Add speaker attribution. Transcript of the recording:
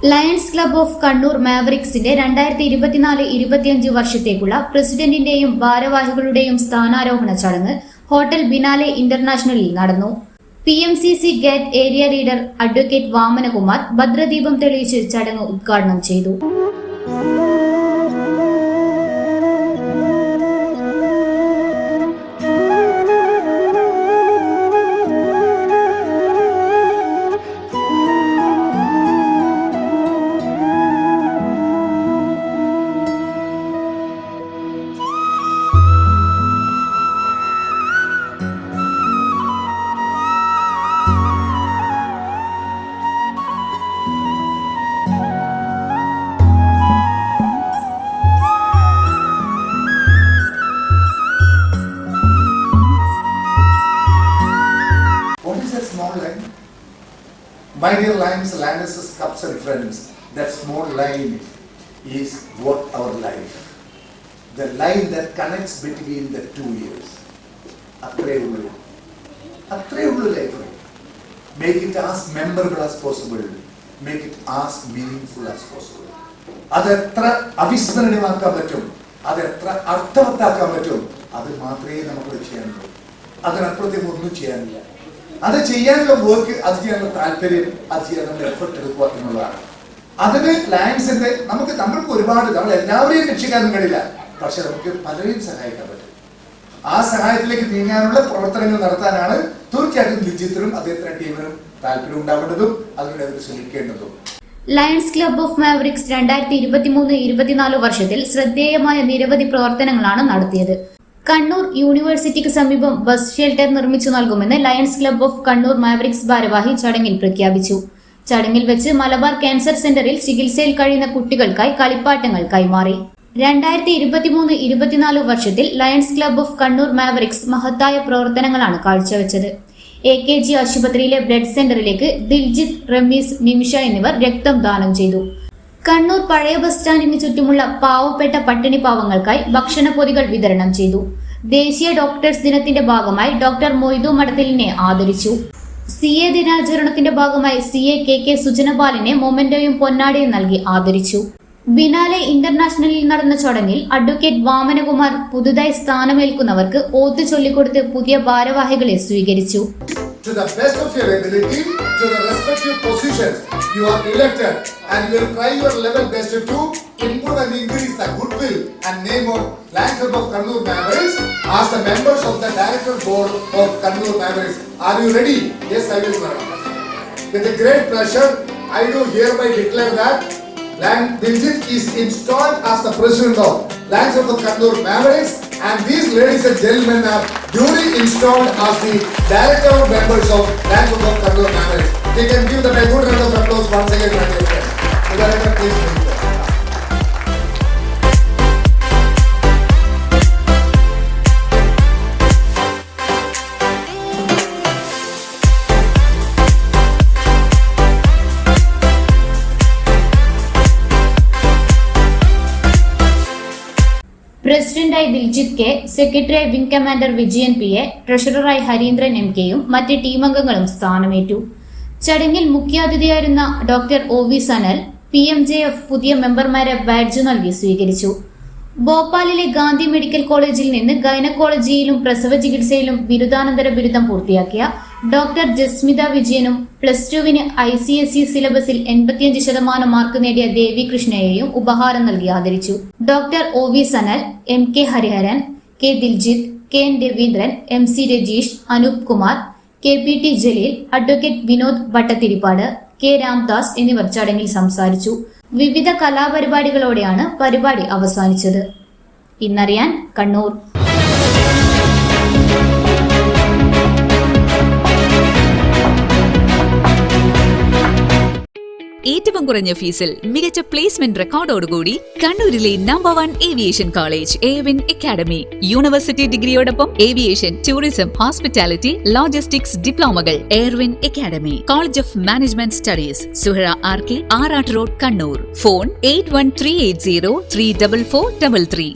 Speaker 1: Lions club of Kannur മാവറിക്സിന്റെ 2024-25 വർഷത്തേക്കുള്ള പ്രസിഡന്റിന്റെയും ഭാരവാഹികളുടെയും സ്ഥാനാരോഹണ ചടങ്ങ് hotel biennale ഇന്റർനാഷണലിൽ നടന്നു. PMCC gate area leader advocate Vamanakumar ഭദ്രദീപം തെളിയിച്ച് ചടങ്ങ് ഉദ്ഘാടനം ചെയ്തു.
Speaker 2: My dear Lions, Landuses, Cups and friends, that small line is what our life. The line that connects between the 2 years. അത്രയുള്ള life. Make it as memorable as possible. Make it as meaningful as possible. അതെത്ര അവിസ്മരണീയമാക്കാൻ പറ്റും, അതെത്ര അർത്ഥവത്താക്കാൻ പറ്റും, അത് മാത്രമേ നമുക്ക് ചെയ്യാനുള്ളൂ. അതിനപ്പുറത്തേക്ക് ഒന്നും ചെയ്യാനില്ല. അത് ചെയ്യാനുള്ള വർക്ക്, അത് ചെയ്യാനുള്ള താല്പര്യം, അത് ചെയ്യാനുള്ള എഫർട്ട് എടുക്കുക എന്നുള്ളതാണ്. അതിന് ലയൺസിന്റെ നമ്മൾക്ക് ഒരുപാട്, നമ്മൾ എല്ലാവരെയും രക്ഷിക്കാനും കഴിയില്ല, പക്ഷെ നമുക്ക് പലരെയും സഹായിക്കാൻ പറ്റും. ആ സഹായത്തിലേക്ക് നീങ്ങാനുള്ള പ്രവർത്തനങ്ങൾ നടത്താനാണ് തീർച്ചയായിട്ടും ലിജിത്തിനും അദ്ദേഹത്തിന്റെ ടീമിനും താല്പര്യം ഉണ്ടാവേണ്ടതും അതിനുവേണ്ടി അവർ ശ്രമിക്കേണ്ടതും.
Speaker 1: ലയൺസ് ക്ലബ് ഓഫ് മാവറിക്സ് 2023-24 വർഷത്തിൽ ശ്രദ്ധേയമായ നിരവധി പ്രവർത്തനങ്ങളാണ് നടത്തിയത്. കണ്ണൂർ യൂണിവേഴ്സിറ്റിക്ക് സമീപം ബസ് ഷെൽട്ടർ നിർമ്മിച്ചു നൽകുമെന്ന് lions club of Kannur Mavericks ഭാരവാഹി ചടങ്ങിൽ പ്രഖ്യാപിച്ചു. ചടങ്ങിൽ വെച്ച് മലബാർ ക്യാൻസർ സെന്ററിൽ ചികിത്സയിൽ കഴിയുന്ന കുട്ടികൾക്കായി കളിപ്പാട്ടങ്ങൾ കൈമാറി. 2023-24 വർഷത്തിൽ lions club of Kannur Mavericks മഹത്തായ പ്രവർത്തനങ്ങളാണ് കാഴ്ചവെച്ചത്. AKG ആശുപത്രിയിലെ ബ്ലഡ് സെന്ററിലേക്ക് ദിൽജിത്ത്, റമീസ്, നിമിഷ എന്നിവർ രക്തം ദാനം ചെയ്തു. കണ്ണൂർ പഴയ ബസ് സ്റ്റാൻഡിന് ചുറ്റുമുള്ള പാവപ്പെട്ട പട്ടിണി പാവങ്ങൾക്കായി ഭക്ഷണപ്പൊതികൾ വിതരണം ചെയ്തു. ദേശീയ ഡോക്ടേഴ്സ് ദിനത്തിന്റെ ഭാഗമായി ഡോക്ടർ മൊയ്തു മടത്തിലിനെ ആദരിച്ചു. CA ദിനാചരണത്തിന്റെ ഭാഗമായി CA KK സുജനപാലിനെ മൊമെന്റോയും പൊന്നാടയും നൽകി ആദരിച്ചു. ബിനാലെ ഇന്റർനാഷണലിൽ നടന്ന ചടങ്ങിൽ അഡ്വക്കേറ്റ് വാമനകുമാർ പുതുതായി സ്ഥാനമേൽക്കുന്നവർക്ക് ഓത്ത് ചൊല്ലിക്കൊടുത്ത് പുതിയ ഭാരവാഹികളെ സ്വീകരിച്ചു.
Speaker 2: To the best of your ability, to the respective positions you are elected, and you will try your level best to improve and increase the goodwill and name of Lions Club of Kannur Mavericks as the members of the director board of Kannur Mavericks. Are you ready? Yes, I will, madam. With a great pleasure, I do hereby declare that Diljit is installed as the president of Lions Club of Kannur Mavericks, and these ladies and gentlemen are duly installed as the director of members of Lions Club of Kannur Mavericks. We can give them a good round of applause once again, my dear friends. The director, please.
Speaker 1: പ്രസിഡന്റായി Diljith K, സെക്രട്ടറിയായി wing commander Vijayan PA, ട്രഷററായി ഹരീന്ദ്രൻ MK-യും മറ്റ് ടീമംഗങ്ങളും സ്ഥാനമേറ്റു. ചടങ്ങിൽ മുഖ്യാതിഥിയായിരുന്ന doctor OV Sanal PMJF പുതിയ മെമ്പർമാരെ ബാഡ്ജ് നൽകി സ്വീകരിച്ചു. ഭോപ്പാലിലെ ഗാന്ധി മെഡിക്കൽ കോളേജിൽ നിന്ന് ഗൈനക്കോളജിയിലും പ്രസവ ചികിത്സയിലും ബിരുദാനന്തര ബിരുദം പൂർത്തിയാക്കിയ ഡോക്ടർ ജസ്മിത വിജയനും +2-ന് ICSE സിലബസിൽ 85% മാർക്ക് നേടിയ ദേവി കൃഷ്ണയെയും ഉപഹാരം നൽകി ആദരിച്ചു. Doctor OV Sanal, MK Hariharan, K Diljith, KN Raveendran, MC Rajeesh, Anoop Kumar, KPT Jaleel, advocate Vinod Bhattathiripad, K Ramdas എന്നിവർ ചടങ്ങിൽ സംസാരിച്ചു. വിവിധ കലാപരിപാടികളോടെയാണ് പരിപാടി അവസാനിച്ചത്. ഇന്നറിയാൻ കണ്ണൂർ.
Speaker 3: ഏറ്റവും കുറഞ്ഞ ഫീസിൽ മികച്ച പ്ലേസ്മെന്റ് റെക്കോർഡോടുകൂടി കണ്ണൂരിലെ number 1 aviation college AWIN academy. University ഡിഗ്രിയോടൊപ്പം ഏവിയേഷൻ, ടൂറിസം, ഹോസ്പിറ്റാലിറ്റി, ലോജിസ്റ്റിക്സ് ഡിപ്ലോമകൾ. AWIN academy. College of management studies, Suhara RK, Arattu road, Kannur. Phone 8138034433.